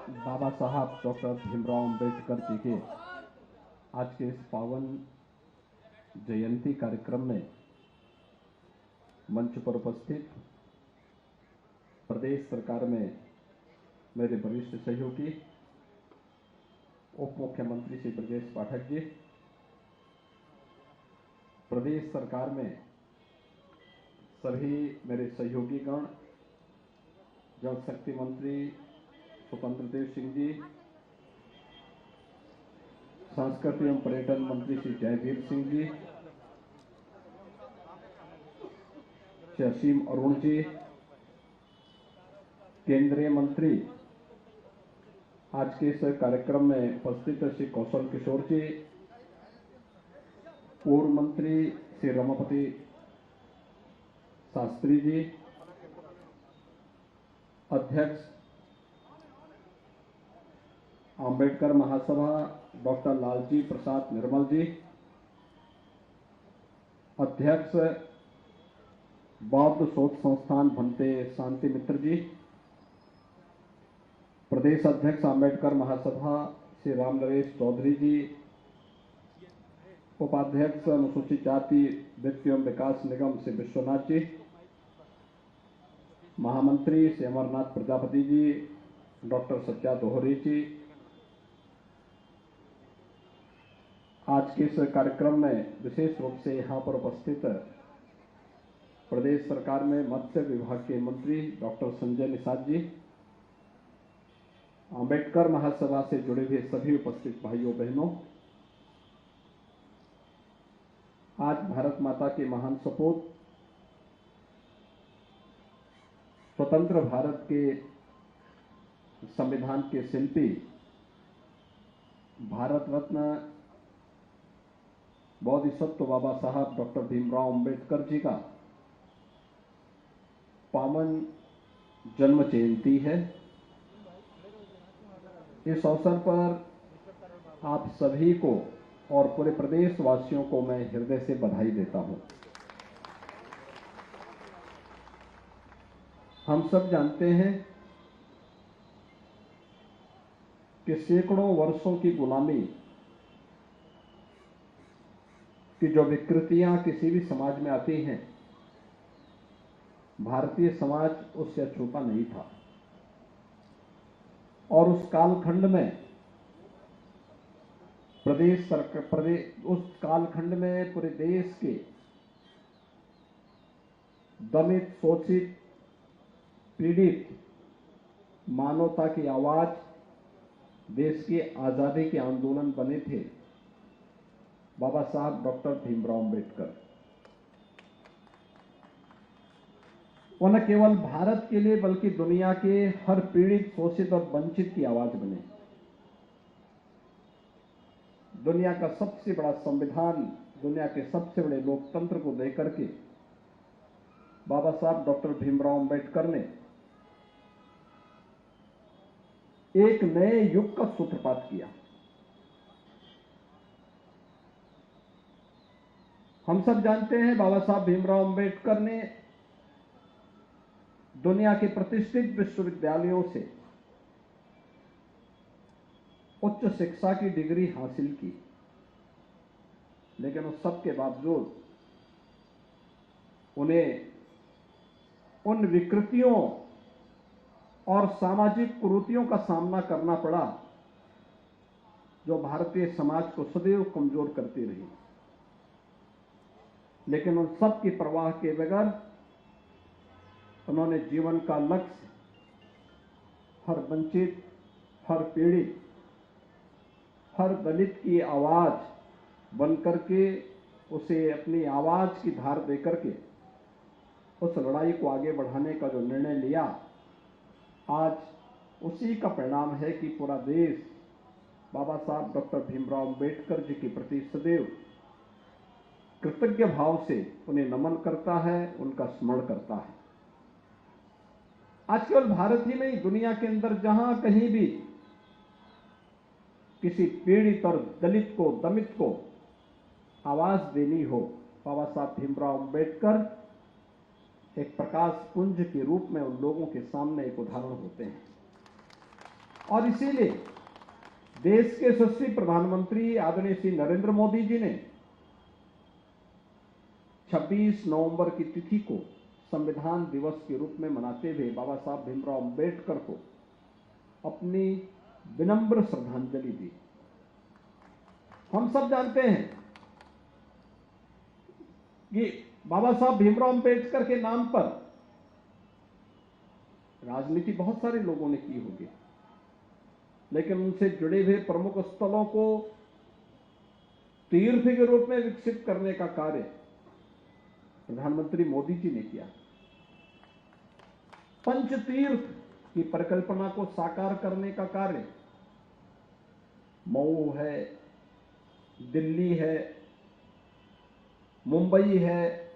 बाबा साहब डॉक्टर भीमराव अंबेडकर जी के आज के इस पावन जयंती कार्यक्रम में मंच पर उपस्थित प्रदेश सरकार में मेरे वरिष्ठ सहयोगी उप मुख्यमंत्री श्री ब्रजेश पाठक जी, प्रदेश सरकार में सभी मेरे सहयोगी गण, जल शक्ति मंत्री स्वतंत्र देव सिंह जी, संस्कृति एवं पर्यटन मंत्री श्री जयवीर सिंह जी, श्री असीम अरुण जी, केंद्रीय मंत्री आज के इस कार्यक्रम में उपस्थित श्री कौशल किशोर जी, पूर्व मंत्री श्री रमापति शास्त्री जी, अध्यक्ष अंबेडकर महासभा डॉक्टर लालजी प्रसाद निर्मल जी, अध्यक्ष बौद्ध शोध संस्थान भंते शांति मित्र जी, प्रदेश अध्यक्ष अंबेडकर महासभा श्री राम नरेश चौधरी जी, उपाध्यक्ष अनुसूचित जाति वित्त एवं विकास निगम श्री विश्वनाथ जी, महामंत्री श्री अमरनाथ प्रजापति जी, डॉक्टर सत्या दोहरी जी, आज के इस कार्यक्रम में विशेष रूप से यहाँ पर उपस्थित प्रदेश सरकार में मत्स्य विभाग के मंत्री डॉक्टर संजय निषाद जी, अंबेडकर महासभा से जुड़े हुए सभी उपस्थित भाइयों बहनों, आज भारत माता के महान सपूत स्वतंत्र भारत के संविधान के शिल्पी भारत रत्न बोधिसत्व बाबा साहब डॉक्टर भीमराव अंबेडकर जी का पावन जन्म जयंती है। इस अवसर पर आप सभी को और पूरे प्रदेशवासियों को मैं हृदय से बधाई देता हूं। हम सब जानते हैं कि सैकड़ों वर्षों की गुलामी कि जो विकृतियां किसी भी समाज में आती हैं, भारतीय समाज उससे अछूता नहीं था। और उस कालखंड में उस कालखंड में पूरे देश के दलित, शोषित, पीड़ित मानवता की आवाज देश की आजादी के आंदोलन बने थे बाबा साहब डॉक्टर भीमराव अंबेडकर। वो न केवल भारत के लिए बल्कि दुनिया के हर पीड़ित, शोषित और वंचित की आवाज बने। दुनिया का सबसे बड़ा संविधान, दुनिया के सबसे बड़े लोकतंत्र को देकर के बाबा साहब डॉक्टर भीमराव अंबेडकर ने एक नए युग का सूत्रपात किया। हम सब जानते हैं बाबा साहब भीमराव अंबेडकर ने दुनिया के प्रतिष्ठित विश्वविद्यालयों से उच्च शिक्षा की डिग्री हासिल की, लेकिन उस सब के बावजूद उन्हें उन विकृतियों और सामाजिक कुरीतियों का सामना करना पड़ा जो भारतीय समाज को सदैव कमजोर करती रही। लेकिन उन सब की परवाह के बगैर उन्होंने जीवन का लक्ष्य हर वंचित, हर पीड़ित, हर दलित की आवाज बनकर के उसे अपनी आवाज की धार देकर के उस लड़ाई को आगे बढ़ाने का जो निर्णय लिया, आज उसी का परिणाम है कि पूरा देश बाबा साहब डॉक्टर भीमराव अंबेडकर जी के प्रति सदैव कृतज्ञ भाव से उन्हें नमन करता है, उनका स्मरण करता है। आज केवल भारत ही नहीं, दुनिया के अंदर जहां कहीं भी किसी पीड़ित और दलित को, दमित को आवाज देनी हो, बाबा साहब भीमराव अंबेडकर एक प्रकाश पुंज के रूप में उन लोगों के सामने एक उदाहरण होते हैं। और इसीलिए देश के यशस्वी प्रधानमंत्री आदरणीय श्री नरेंद्र मोदी जी ने 26 नवंबर की तिथि को संविधान दिवस के रूप में मनाते हुए बाबा साहब भीमराव अंबेडकर को अपनी विनम्र श्रद्धांजलि दी। हम सब जानते हैं कि बाबा साहब भीमराव अंबेडकर के नाम पर राजनीति बहुत सारे लोगों ने की होगी, लेकिन उनसे जुड़े हुए प्रमुख स्थलों को तीर्थ के रूप में विकसित करने का कार्य प्रधानमंत्री मोदी जी ने किया। पंच तीर्थ की परिकल्पना को साकार करने का कार्य मऊ है, दिल्ली है, मुंबई है,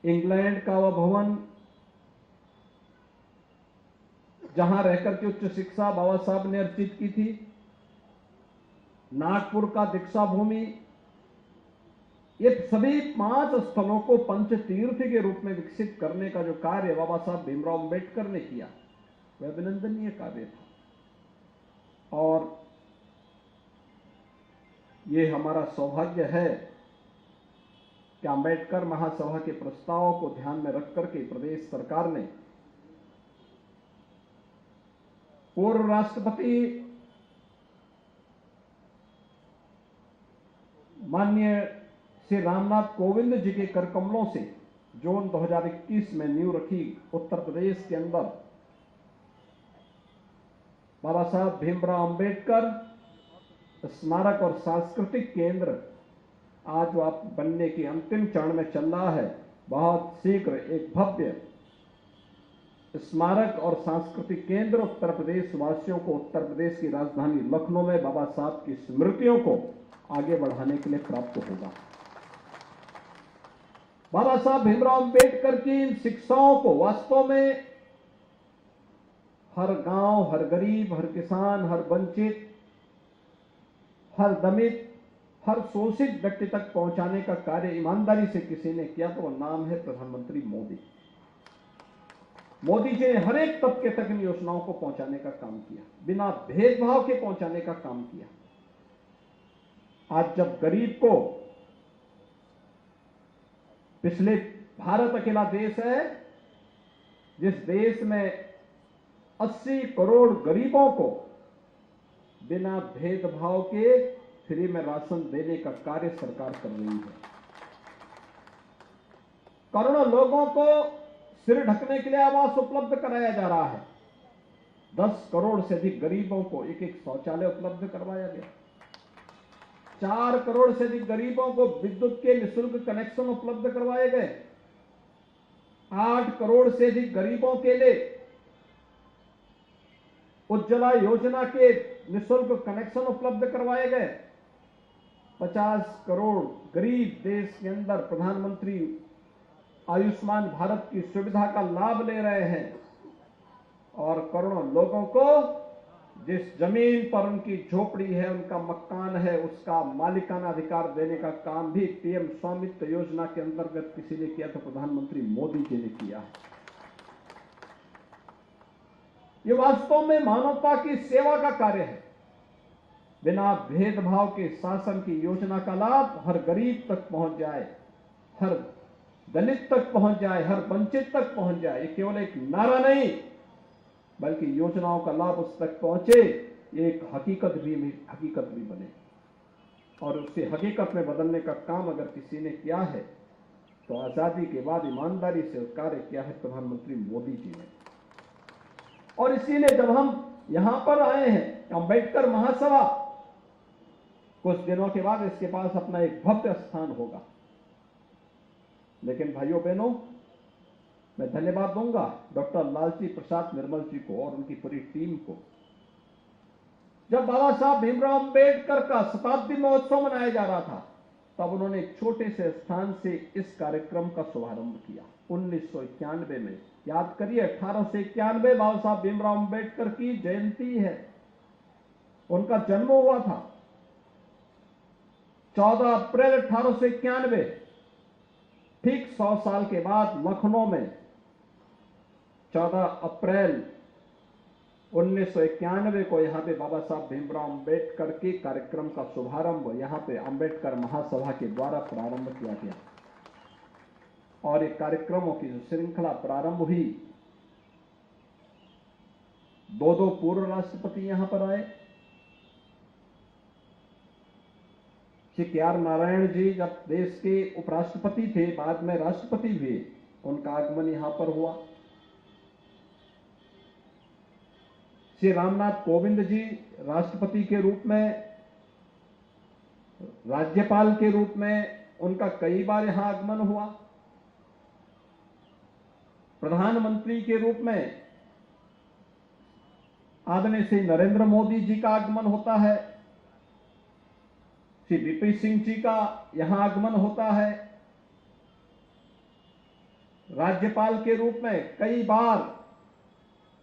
इंग्लैंड का वह भवन जहां रहकर के उच्च शिक्षा बाबा साहब ने अर्जित की थी, नागपुर का दीक्षा भूमि, ये सभी 5 स्थलों को पंच तीर्थ के रूप में विकसित करने का जो कार्य बाबा साहब भीमराव अंबेडकर ने किया वह अभिनंदनीय कार्य था। और ये हमारा सौभाग्य है कि अंबेडकर महासभा के प्रस्तावों को ध्यान में रख करके प्रदेश सरकार ने पूर्व राष्ट्रपति माननीय श्री रामनाथ कोविंद जी के कर कमलों से जून 2021 में नींव रखी उत्तर प्रदेश के अंदर बाबा साहब भीमराव अंबेडकर स्मारक और सांस्कृतिक केंद्र आज आप बनने की अंतिम चरण में चल रहा है। बहुत शीघ्र एक भव्य स्मारक और सांस्कृतिक केंद्र उत्तर प्रदेश वासियों को उत्तर प्रदेश की राजधानी लखनऊ में बाबा साहब की स्मृतियों को आगे बढ़ाने के लिए प्राप्त होगा। बाबा साहब भीमराव अंबेडकर की इन शिक्षाओं को वास्तव में हर गांव, हर गरीब, हर किसान, हर वंचित, हर दमित, हर शोषित व्यक्ति तक पहुंचाने का कार्य ईमानदारी से किसी ने किया तो वह नाम है प्रधानमंत्री मोदी। मोदी जी ने हर एक तबके तक इन योजनाओं को पहुंचाने का काम किया, बिना भेदभाव के पहुंचाने का काम किया। आज जब गरीब को, पिछले भारत अकेला देश है जिस देश में 80 करोड़ गरीबों को बिना भेदभाव के फ्री में राशन देने का कार्य सरकार कर रही है। करोड़ों लोगों को सिर ढकने के लिए आवास उपलब्ध कराया जा रहा है। 10 करोड़ से अधिक गरीबों को एक शौचालय उपलब्ध करवाया गया। 4 करोड़ से अधिक गरीबों को विद्युत के निःशुल्क कनेक्शन उपलब्ध करवाए गए। 8 करोड़ से अधिक गरीबों के लिए उज्ज्वला योजना के निःशुल्क कनेक्शन उपलब्ध करवाए गए। 50 करोड़ गरीब देश के अंदर प्रधानमंत्री आयुष्मान भारत की सुविधा का लाभ ले रहे हैं और करोड़ों लोगों को जिस जमीन पर उनकी झोपड़ी है, उनका मकान है, उसका मालिकाना अधिकार देने का काम भी पीएम स्वामित्व योजना के अंतर्गत किसी ने किया तो प्रधानमंत्री मोदी जी ने किया है। ये वास्तव में मानवता की सेवा का कार्य है। बिना भेदभाव के शासन की योजना का लाभ हर गरीब तक पहुंच जाए, हर दलित तक पहुंच जाए, हर वंचित तक पहुंच जाए। ये केवल एक नारा नहीं बल्कि योजनाओं का लाभ उस तक पहुंचे, ये एक हकीकत भी बने। और उसे हकीकत में बदलने का काम अगर किसी ने किया है तो आजादी के बाद ईमानदारी से कार्य किया है प्रधानमंत्री मोदी जी ने। और इसीलिए जब हम यहां पर आए हैं अंबेडकर महासभा, कुछ दिनों के बाद इसके पास अपना एक भव्य स्थान होगा। लेकिन भाइयों बहनों, मैं धन्यवाद दूंगा डॉक्टर लालजी प्रसाद निर्मल जी को और उनकी पूरी टीम को। जब बाबा साहब भीमराव अंबेडकर का शताब्दी महोत्सव मनाया जा रहा था तब उन्होंने एक छोटे से स्थान से इस कार्यक्रम का शुभारंभ किया 1991 में। याद करिए 1891 बाबा साहब भीमराव अंबेडकर की जयंती है, उनका जन्म हुआ था 14 अप्रैल 1891। ठीक 100 साल के बाद लखनऊ में 14 अप्रैल 1991 को यहाँ पे बाबा साहब भीमराव अंबेडकर के कार्यक्रम का शुभारंभ यहाँ पे अंबेडकर महासभा के द्वारा प्रारंभ किया गया और ये कार्यक्रमों की जो श्रृंखला प्रारंभ हुई, दो पूर्व राष्ट्रपति यहां पर आए। श्री के.आर. नारायण जी जब देश के उपराष्ट्रपति थे, बाद में राष्ट्रपति हुए, उनका आगमन यहां पर हुआ। श्री रामनाथ कोविंद जी राष्ट्रपति के रूप में, राज्यपाल के रूप में उनका कई बार यहां आगमन हुआ। प्रधानमंत्री के रूप में आदरणीय श्री नरेंद्र मोदी जी का आगमन होता है। श्री वीपी सिंह जी का यहां आगमन होता है। राज्यपाल के रूप में कई बार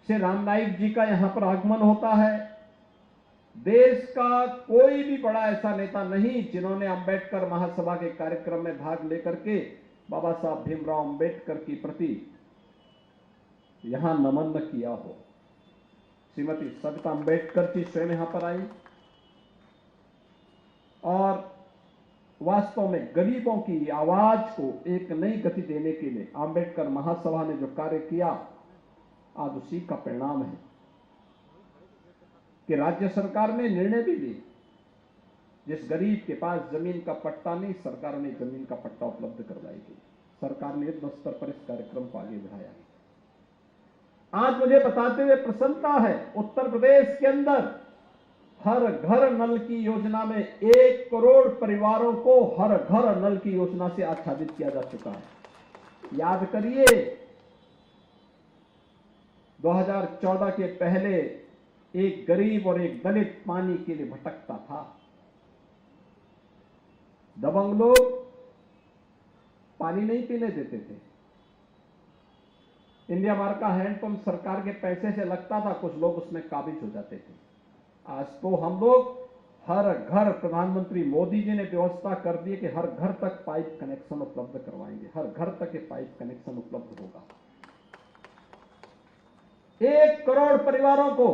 श्री राम नाईक जी का यहां पर आगमन होता है। देश का कोई भी बड़ा ऐसा नेता नहीं जिन्होंने अंबेडकर महासभा के कार्यक्रम में भाग लेकर के बाबा साहब भीमराव अंबेडकर की प्रति यहां नमन किया हो। श्रीमती सविता अंबेडकर जी स्वयं यहां पर आई और वास्तव में गरीबों की आवाज को एक नई गति देने के लिए अंबेडकर महासभा ने जो कार्य किया, आज उसी का परिणाम है कि राज्य सरकार ने निर्णय भी लिया। जिस गरीब के पास जमीन का पट्टा नहीं, सरकार ने जमीन का पट्टा उपलब्ध करवाएगी। सरकार ने युद्ध स्तर पर इस कार्यक्रम को आगे बढ़ाया। आज मुझे बताते हुए प्रसन्नता है, उत्तर प्रदेश के अंदर हर घर नल की योजना में 1 करोड़ परिवारों को हर घर नल की योजना से आच्छादित किया जा चुका है। याद करिए, 2014 के पहले एक गरीब और एक दलित पानी के लिए भटकता था। दबंग लोग पानी नहीं पीने देते थे। इंडिया मार्क का हैंडपंप सरकार के पैसे से लगता था, कुछ लोग उसमें काबिज हो जाते थे। आज तो हम लोग हर घर, प्रधानमंत्री मोदी जी ने व्यवस्था कर दी कि हर घर तक पाइप कनेक्शन उपलब्ध करवाएंगे। हर घर तक ये पाइप कनेक्शन उपलब्ध होगा। 1 करोड़ परिवारों को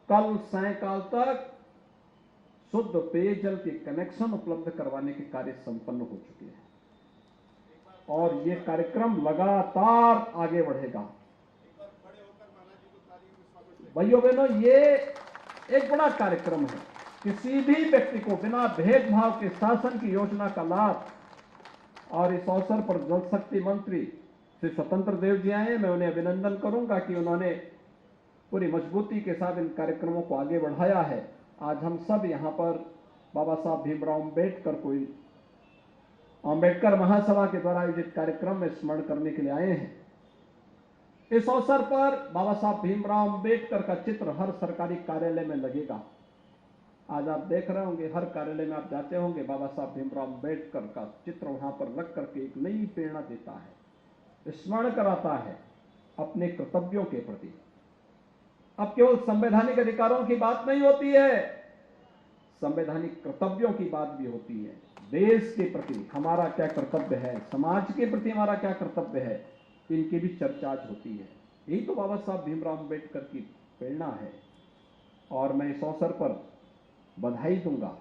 कल सायंकाल तक शुद्ध पेयजल के कनेक्शन उपलब्ध करवाने के कार्य संपन्न हो चुके हैं और ये कार्यक्रम लगातार आगे बढ़ेगा। भाइयों बहनों, ये एक बड़ा कार्यक्रम है। किसी भी व्यक्ति को बिना भेदभाव के शासन की योजना का लाभ, और इस अवसर पर जल शक्ति मंत्री श्री स्वतंत्र देव जी आए। मैं उन्हें अभिनंदन करूंगा कि उन्होंने पूरी मजबूती के साथ इन कार्यक्रमों को आगे बढ़ाया है। आज हम सब यहां पर बाबा साहब भीमराव अंबेडकर को अंबेडकर महासभा के द्वारा आयोजित कार्यक्रम में स्मरण करने के लिए आए हैं। इस अवसर पर बाबा साहब भीमराव अंबेडकर का चित्र हर सरकारी कार्यालय में लगेगा। आज आप देख रहे होंगे, हर कार्यालय में आप जाते होंगे, बाबा साहब भीमराव अंबेडकर का चित्र वहां पर लग करके एक नई प्रेरणा देता है, स्मरण कराता है अपने कर्तव्यों के प्रति। अब केवल संवैधानिक अधिकारों की बात नहीं होती है, संवैधानिक कर्तव्यों की बात भी होती है। देश के प्रति हमारा क्या कर्तव्य है, समाज के प्रति हमारा क्या कर्तव्य है, इनकी भी चर्चा आज होती है। यही तो बाबा साहब भीमराव अंबेडकर की प्रेरणा है। और मैं इस अवसर पर बधाई दूंगा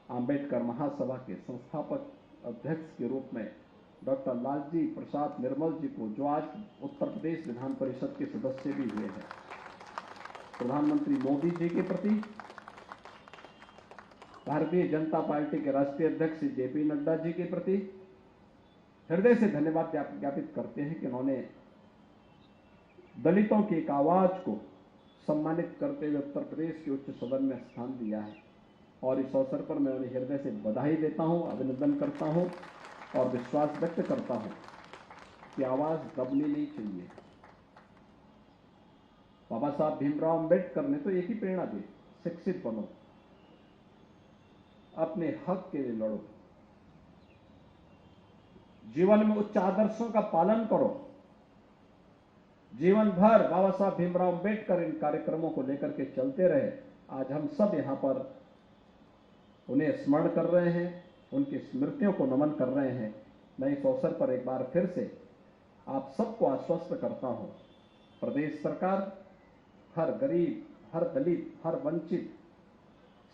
अंबेडकर महासभा के संस्थापक अध्यक्ष के रूप में डॉक्टर लालजी प्रसाद निर्मल जी को, जो आज उत्तर प्रदेश विधान परिषद के सदस्य भी हुए हैं। प्रधानमंत्री मोदी जी के प्रति, भारतीय जनता पार्टी के राष्ट्रीय अध्यक्ष जेपी नड्डा जी के प्रति हृदय से धन्यवाद ज्ञापित करते हैं कि उन्होंने दलितों की एक आवाज को सम्मानित करते हुए उत्तर प्रदेश के उच्च सदन में स्थान दिया है। और इस अवसर पर मैं उन्हें हृदय से बधाई देता हूं, अभिनंदन करता हूं और विश्वास व्यक्त करता हूं कि आवाज दबनी नहीं चाहिए। बाबा साहब भीमराव अंबेडकर ने तो एक ही प्रेरणा दी, शिक्षित बनो, अपने हक के लिए लड़ो, जीवन में उच्च आदर्शों का पालन करो। जीवन भर बाबा साहब भीमराव अंबेडकर इन कार्यक्रमों को लेकर के चलते रहे। आज हम सब यहां पर उन्हें स्मरण कर रहे हैं, उनकी स्मृतियों को नमन कर रहे हैं। मैं इस अवसर पर एक बार फिर से आप सबको आश्वस्त करता हूं, प्रदेश सरकार हर गरीब, हर दलित, हर वंचित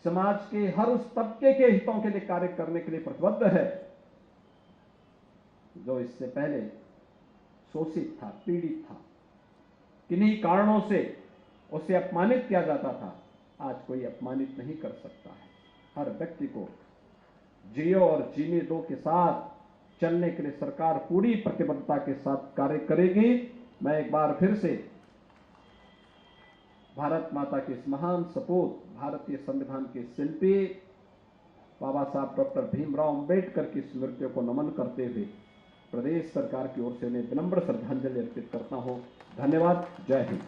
समाज के हर उस तबके के हितों के लिए कार्य करने के लिए प्रतिबद्ध है जो इससे पहले शोषित था, पीड़ित था, किन्हीं कारणों से उसे अपमानित किया जाता था। आज कोई अपमानित नहीं कर सकता है। हर व्यक्ति को जियो और जीने दो के साथ चलने के लिए सरकार पूरी प्रतिबद्धता के साथ कार्य करेगी। मैं एक बार फिर से भारत माता के इस महान सपूत, भारतीय संविधान के शिल्पी बाबा साहब डॉक्टर भीमराव अंबेडकर की स्मृतियों को नमन करते हुए प्रदेश सरकार की ओर से उन्हें विनम्र श्रद्धांजलि अर्पित करता हूं। धन्यवाद। जय हिंद।